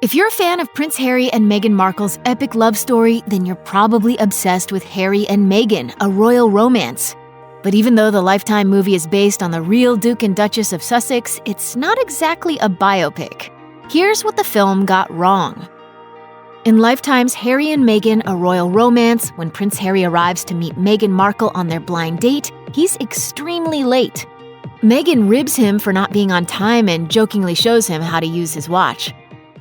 If you're a fan of Prince Harry and Meghan Markle's epic love story, then you're probably obsessed with Harry and Meghan, a royal romance. But even though the Lifetime movie is based on the real Duke and Duchess of Sussex, it's not exactly a biopic. Here's what the film got wrong. In Lifetime's Harry and Meghan, a royal romance, when Prince Harry arrives to meet Meghan Markle on their blind date, he's extremely late. Meghan ribs him for not being on time and jokingly shows him how to use his watch.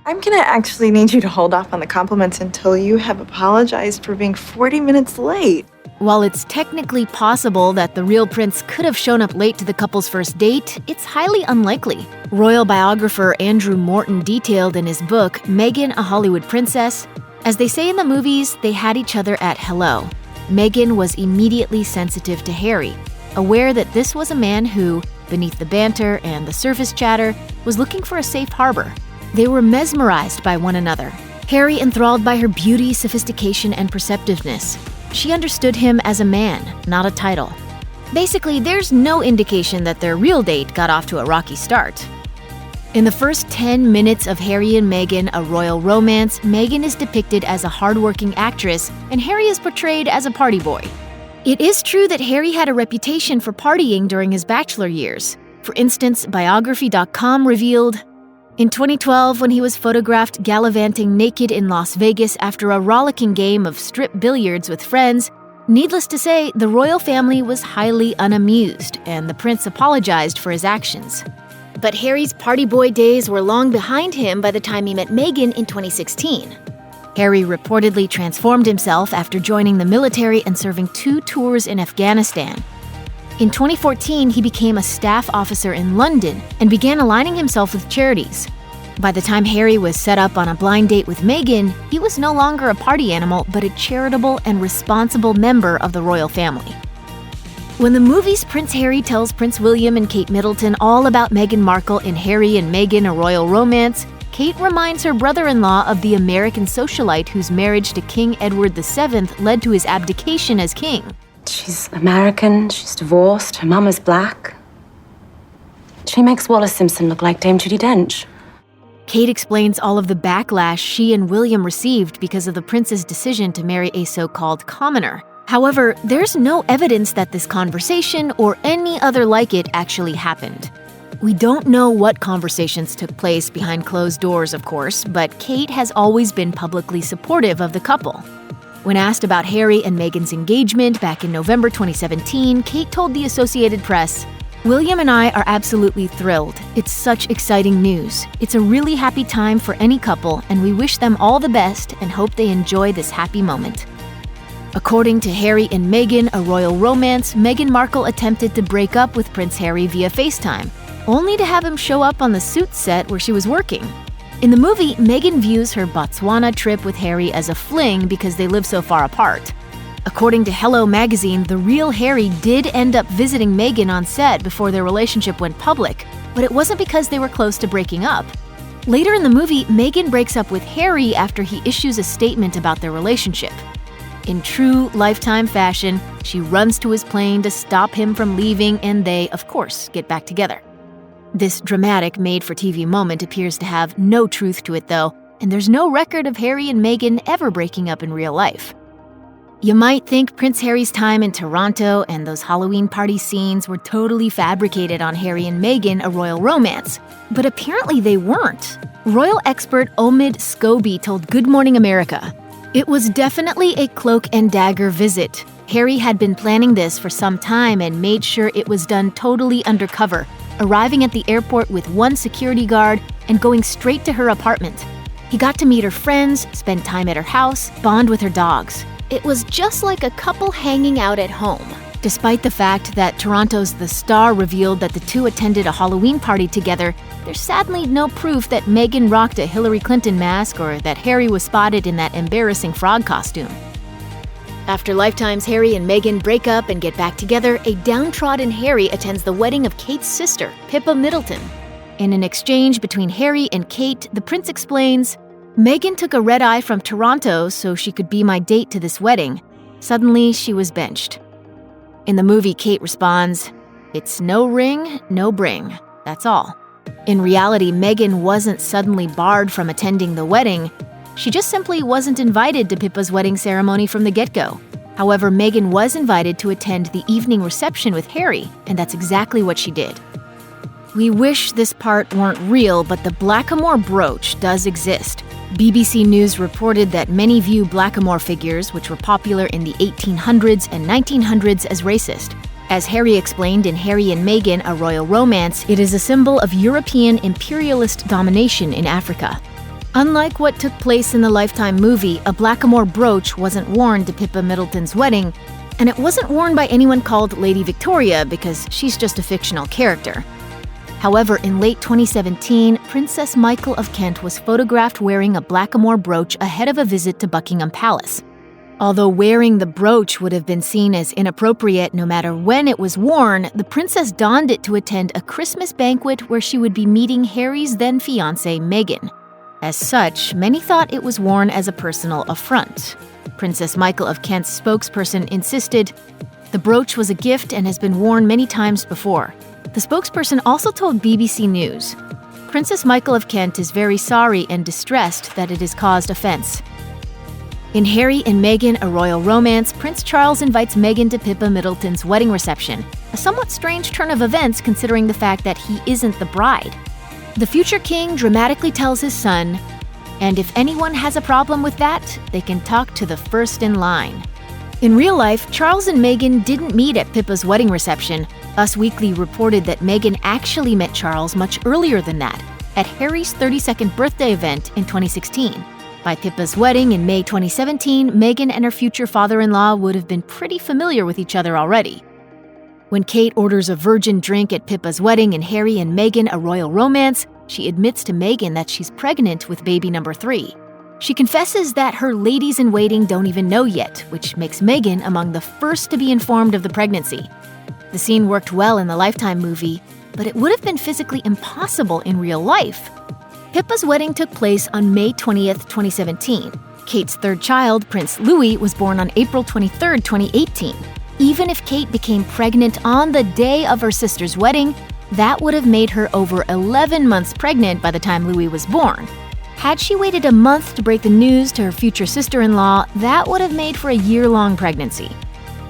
I'm gonna actually need you to hold off on the compliments until you have apologized for being 40 minutes late. While it's technically possible that the real prince could have shown up late to the couple's first date, it's highly unlikely. Royal biographer Andrew Morton detailed in his book, Meghan, a Hollywood Princess, as they say in the movies, they had each other at hello. Meghan was immediately sensitive to Harry, aware that this was a man who, beneath the banter and the surface chatter, was looking for a safe harbor. They were mesmerized by one another. Harry enthralled by her beauty, sophistication, and perceptiveness. She understood him as a man, not a title. Basically, there's no indication that their real date got off to a rocky start. In the first 10 minutes of Harry and Meghan, a royal romance, Meghan is depicted as a hardworking actress, and Harry is portrayed as a party boy. It is true that Harry had a reputation for partying during his bachelor years. For instance, biography.com revealed, in 2012, when he was photographed gallivanting naked in Las Vegas after a rollicking game of strip billiards with friends, needless to say, the royal family was highly unamused, and the prince apologized for his actions. But Harry's party boy days were long behind him by the time he met Meghan in 2016. Harry reportedly transformed himself after joining the military and serving 2 tours in Afghanistan. In 2014, he became a staff officer in London and began aligning himself with charities. By the time Harry was set up on a blind date with Meghan, he was no longer a party animal, but a charitable and responsible member of the royal family. When the movie's Prince Harry tells Prince William and Kate Middleton all about Meghan Markle in Harry and Meghan, a royal romance, Kate reminds her brother-in-law of the American socialite whose marriage to King Edward VII led to his abdication as king. She's American, she's divorced, her mum is black. She makes Wallace Simpson look like Dame Judi Dench. Kate explains all of the backlash she and William received because of the prince's decision to marry a so-called commoner. However, there's no evidence that this conversation or any other like it actually happened. We don't know what conversations took place behind closed doors, of course, but Kate has always been publicly supportive of the couple. When asked about Harry and Meghan's engagement back in November 2017, Kate told the Associated Press, "William and I are absolutely thrilled. It's such exciting news. It's a really happy time for any couple, and we wish them all the best and hope they enjoy this happy moment." According to Harry and Meghan, a royal romance, Meghan Markle attempted to break up with Prince Harry via FaceTime, only to have him show up on the Suits set where she was working. In the movie, Meghan views her Botswana trip with Harry as a fling because they live so far apart. According to Hello magazine, the real Harry did end up visiting Meghan on set before their relationship went public, but it wasn't because they were close to breaking up. Later in the movie, Meghan breaks up with Harry after he issues a statement about their relationship. In true Lifetime fashion, she runs to his plane to stop him from leaving, and they, of course, get back together. This dramatic made-for-TV moment appears to have no truth to it, though, and there's no record of Harry and Meghan ever breaking up in real life. You might think Prince Harry's time in Toronto and those Halloween party scenes were totally fabricated on Harry and Meghan, a royal romance, but apparently they weren't. Royal expert Omid Scobie told Good Morning America, "It was definitely a cloak and dagger visit. Harry had been planning this for some time and made sure it was done totally undercover, arriving at the airport with one security guard and going straight to her apartment. He got to meet her friends, spend time at her house, bond with her dogs. It was just like a couple hanging out at home." Despite the fact that Toronto's The Star revealed that the two attended a Halloween party together, there's sadly no proof that Meghan rocked a Hillary Clinton mask or that Harry was spotted in that embarrassing frog costume. After Lifetime's Harry and Meghan break up and get back together, a downtrodden Harry attends the wedding of Kate's sister, Pippa Middleton. In an exchange between Harry and Kate, the prince explains, "Meghan took a red-eye from Toronto so she could be my date to this wedding. Suddenly, she was benched." In the movie, Kate responds, "It's no ring, no bring. That's all." In reality, Meghan wasn't suddenly barred from attending the wedding. She just simply wasn't invited to Pippa's wedding ceremony from the get-go. However, Meghan was invited to attend the evening reception with Harry, and that's exactly what she did. We wish this part weren't real, but the blackamoor brooch does exist. BBC News reported that many view blackamoor figures, which were popular in the 1800s and 1900s, as racist. As Harry explained in Harry and Meghan, A Royal Romance, it is a symbol of European imperialist domination in Africa. Unlike what took place in the Lifetime movie, a blackamoor brooch wasn't worn to Pippa Middleton's wedding, and it wasn't worn by anyone called Lady Victoria because she's just a fictional character. However, in late 2017, Princess Michael of Kent was photographed wearing a blackamoor brooch ahead of a visit to Buckingham Palace. Although wearing the brooch would have been seen as inappropriate no matter when it was worn, the princess donned it to attend a Christmas banquet where she would be meeting Harry's then-fiancée, Meghan. As such, many thought it was worn as a personal affront. Princess Michael of Kent's spokesperson insisted, "The brooch was a gift and has been worn many times before." The spokesperson also told BBC News, "Princess Michael of Kent is very sorry and distressed that it has caused offense." In Harry and Meghan, A Royal Romance, Prince Charles invites Meghan to Pippa Middleton's wedding reception, a somewhat strange turn of events considering the fact that he isn't the bride. The future king dramatically tells his son, "And if anyone has a problem with that, they can talk to the first in line." In real life, Charles and Meghan didn't meet at Pippa's wedding reception. Us Weekly reported that Meghan actually met Charles much earlier than that, at Harry's 32nd birthday event in 2016. By Pippa's wedding in May 2017, Meghan and her future father-in-law would have been pretty familiar with each other already. When Kate orders a virgin drink at Pippa's wedding in Harry and Meghan, A Royal Romance, she admits to Meghan that she's pregnant with baby number 3. She confesses that her ladies-in-waiting don't even know yet, which makes Meghan among the first to be informed of the pregnancy. The scene worked well in the Lifetime movie, but it would have been physically impossible in real life. Pippa's wedding took place on May 20th, 2017. Kate's third child, Prince Louis, was born on April 23rd, 2018. Even if Kate became pregnant on the day of her sister's wedding, that would have made her over 11 months pregnant by the time Louis was born. Had she waited a month to break the news to her future sister-in-law, that would have made for a year-long pregnancy.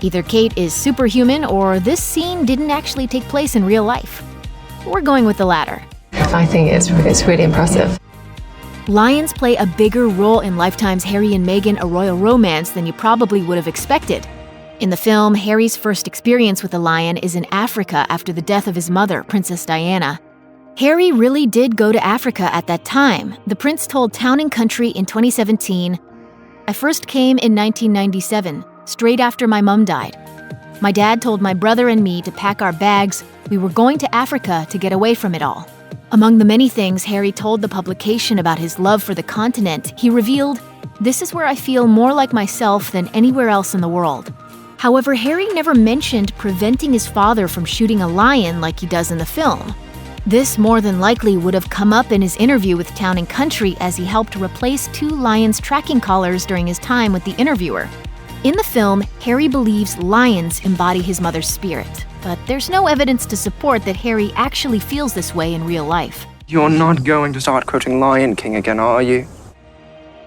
Either Kate is superhuman or this scene didn't actually take place in real life. We're going with the latter. I think it's really impressive. Lions play a bigger role in Lifetime's Harry and Meghan, A Royal Romance than you probably would have expected. In the film, Harry's first experience with a lion is in Africa after the death of his mother, Princess Diana. Harry really did go to Africa at that time. The prince told Town & Country in 2017, "I first came in 1997, straight after my mum died. My dad told my brother and me to pack our bags. We were going to Africa to get away from it all." Among the many things Harry told the publication about his love for the continent, he revealed, "This is where I feel more like myself than anywhere else in the world." However, Harry never mentioned preventing his father from shooting a lion like he does in the film. This more than likely would have come up in his interview with Town & Country as he helped replace 2 lions' tracking collars during his time with the interviewer. In the film, Harry believes lions embody his mother's spirit, but there's no evidence to support that Harry actually feels this way in real life. You're not going to start quoting Lion King again, are you?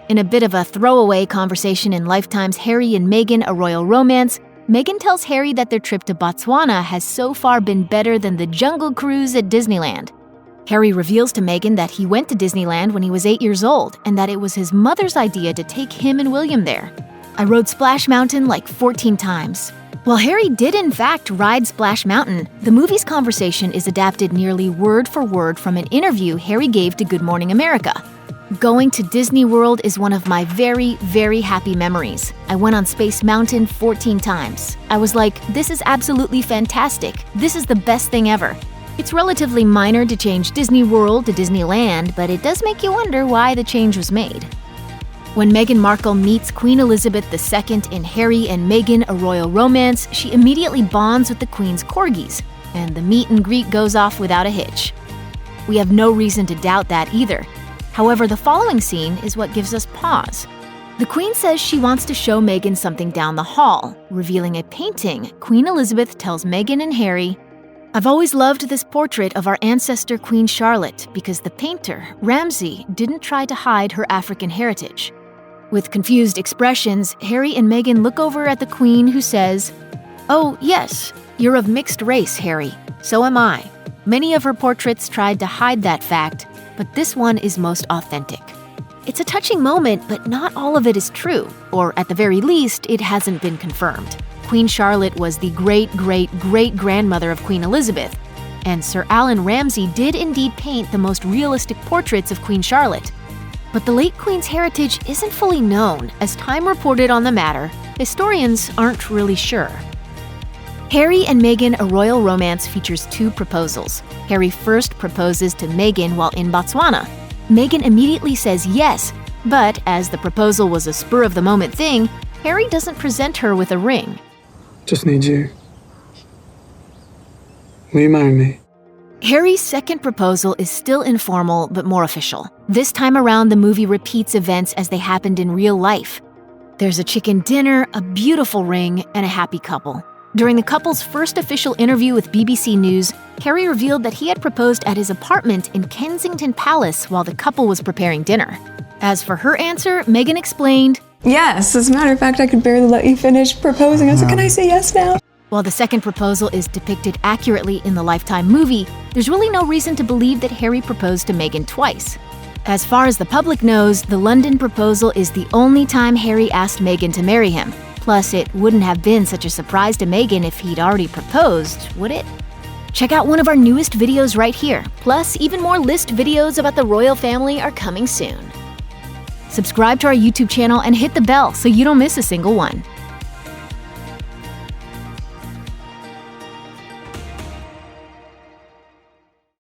In a bit of a throwaway conversation in Lifetime's Harry and Meghan, A Royal Romance, Meghan tells Harry that their trip to Botswana has so far been better than the Jungle Cruise at Disneyland. Harry reveals to Meghan that he went to Disneyland when he was 8 years old and that it was his mother's idea to take him and William there. "I rode Splash Mountain like 14 times. While Harry did in fact ride Splash Mountain, the movie's conversation is adapted nearly word for word from an interview Harry gave to Good Morning America. "Going to Disney World is one of my very, very happy memories. I went on Space Mountain 14 times. I was like, this is absolutely fantastic. This is the best thing ever." It's relatively minor to change Disney World to Disneyland, but it does make you wonder why the change was made. When Meghan Markle meets Queen Elizabeth II in Harry and Meghan, A Royal Romance, she immediately bonds with the Queen's corgis, and the meet and greet goes off without a hitch. We have no reason to doubt that either. However, the following scene is what gives us pause. The Queen says she wants to show Meghan something down the hall. Revealing a painting, Queen Elizabeth tells Meghan and Harry, I've always loved this portrait of our ancestor Queen Charlotte because the painter, Ramsay, didn't try to hide her African heritage. With confused expressions, Harry and Meghan look over at the Queen, who says, "Oh, yes, you're of mixed race, Harry. So am I." Many of her portraits tried to hide that fact, but this one is most authentic. It's a touching moment, but not all of it is true, or at the very least, it hasn't been confirmed. Queen Charlotte was the great-great-great-grandmother of Queen Elizabeth, and Sir Alan Ramsay did indeed paint the most realistic portraits of Queen Charlotte. But the late Queen's heritage isn't fully known. As Time reported on the matter, historians aren't really sure. Harry and Meghan: A Royal Romance features 2 proposals. Harry first proposes to Meghan while in Botswana. Meghan immediately says yes, but as the proposal was a spur-of-the-moment thing, Harry doesn't present her with a ring. Just need you. Will you marry me? Harry's second proposal is still informal but more official. This time around, the movie repeats events as they happened in real life. There's a chicken dinner, a beautiful ring, and a happy couple. During the couple's first official interview with BBC News, Harry revealed that he had proposed at his apartment in Kensington Palace while the couple was preparing dinner. As for her answer, Meghan explained, "Yes, as a matter of fact, I could barely let you finish proposing. I was like, can I say yes now?" While the second proposal is depicted accurately in the Lifetime movie, there's really no reason to believe that Harry proposed to Meghan twice. As far as the public knows, the London proposal is the only time Harry asked Meghan to marry him. Plus, it wouldn't have been such a surprise to Meghan if he'd already proposed, would it? Check out one of our newest videos right here. Plus, even more list videos about the royal family are coming soon. Subscribe to our YouTube channel and hit the bell so you don't miss a single one.